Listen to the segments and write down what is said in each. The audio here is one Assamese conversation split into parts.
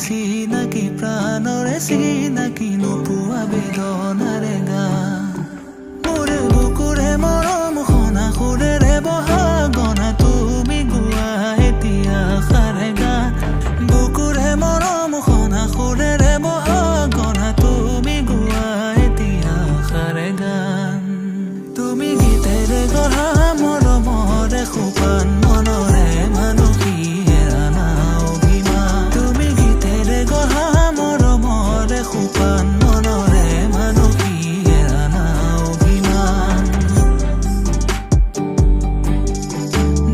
চিনাকি প্ৰাণৰে চিনাকি নোপোৱা বেদনাৰে গান মোৰে বুকুৰে মৰম সনা সুৰেৰে বহা গনা তুমি গোৱা এতিয়া আশাৰে গান বুকুৰে মৰম সনা সুৰেৰে বহা গনা তুমি গোৱা এতিয়া আশাৰে গান তুমি গীতেৰে গঢ়া মৰমৰে সোপান মনৰে মানসী হেৰা না অভিমান তুমি গীতেৰে গঢ়া মৰমৰে সোপান মনৰে মানসী হেৰা না অভিমান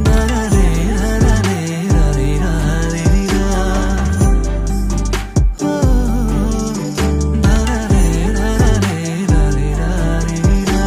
দাৰাৰে দাৰাৰে ৰাৰে ৰাৰে ৰা দাৰাৰে দাৰাৰে ৰাৰে ৰাৰে ৰা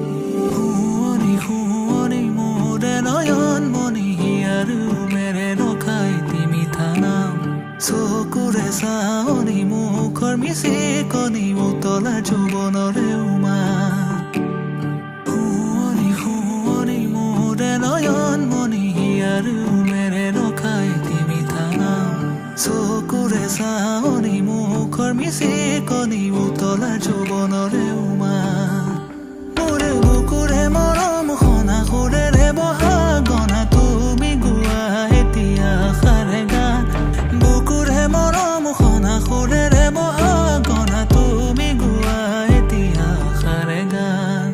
শুৱনি শুৱনি মোৰে নয়ন মণি আৰু মেৰে নখাই তিমিঠা নাম চকুৰে চাৱনি মুখৰ মিচিকনি উতলা যৌৱনৰে উমা শুৱনি শুৱনি মোৰে নয়ন মণি আৰু মেৰে নখাই তিমিঠা নাম চকুৰে চাৱনি মুখৰ মিচিকনি উতলা যৌৱনৰে উমা মোৰে বুকুৰে মৰম সনা সুৰেৰে বহা গনা তুমি গোৱা এতিয়া আশাৰে গান বুকুৰে মৰম সনা সুৰেৰে বহা গনা তুমি গোৱা এতিয়া আশাৰে গান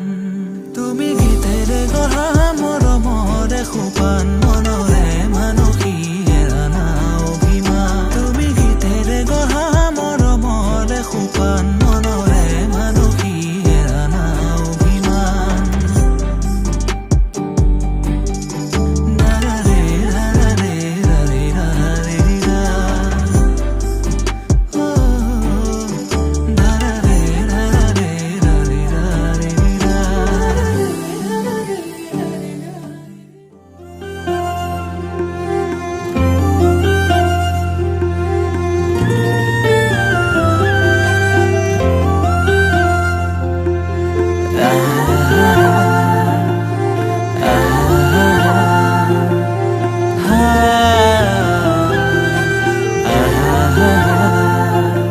তুমি গীতেৰে গঢ়া মৰমৰে সোপান মনৰে মানসী হেৰা না অভিমান তুমি গীতেৰে গঢ়া মৰমৰে সোপান মনৰে মানসী হেৰা না অভিমান দাৰাৰে দাৰাৰে ৰাৰে ৰাৰে ৰা দাৰাৰে দাৰাৰে ৰাৰে ৰাৰে ৰা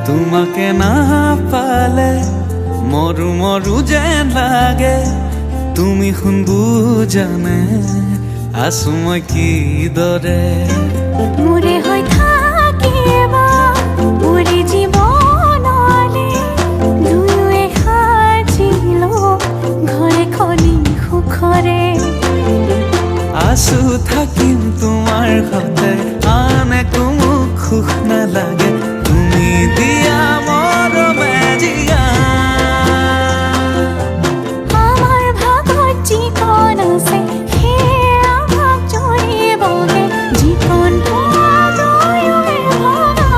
তোমাকে না পালে মৰু মৰু যেন লাগে তুমি শুন বুজানে আছো মই কিদৰে মোৰে হৈ থাকিব মোৰে জীৱনলে দুয়োৱে সাজিলো ঘৰে খনি সুখৰে আছো থাকিম তোমাৰ সতে আন একো মোক সুখ নালাগে তুমি দিয়া মৰমে জিয়া আমাৰ ভাগত জীৱন আছে সেয়া ভাগ জৰিবগে জীৱন দুয়োৱে ভগা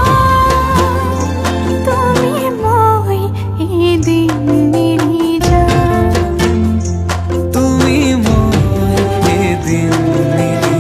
তুমি মই এদিন মিলি যাম তুমি মই এদিন মিলি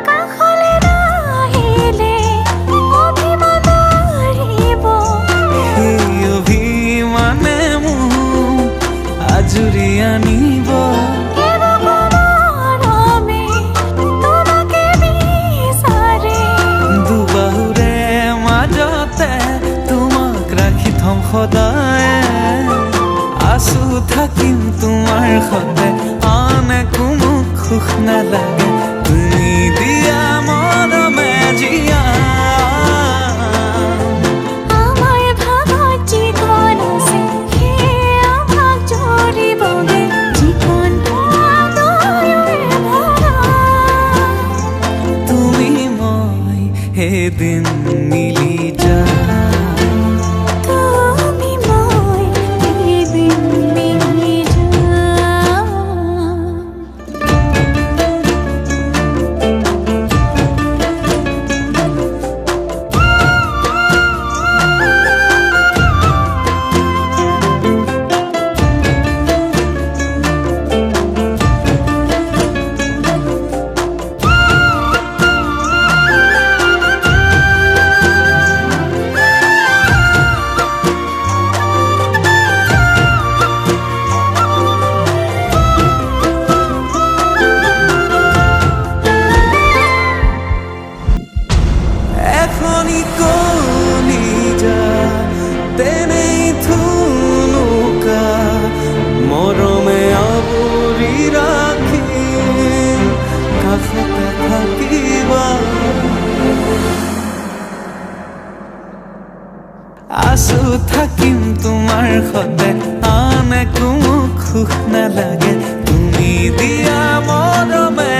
কাষলে নাহিলে অভিমান আহিব সেই অভিমানে মোক আজৰি আনিব মৰমে তোমাকে বিচাৰে দুবাহুৰে মাজতে তোমাক ৰাখি থম সদায় আছো থাকিম তোমাৰ সতে আন একো মোক সুখ নালাগে তুমি দিয়া মৰমে জিয়া আছো থাকিম তোমাৰ সতে আন একো মোক সুখ নালাগে তুমি দিয়া মৰমে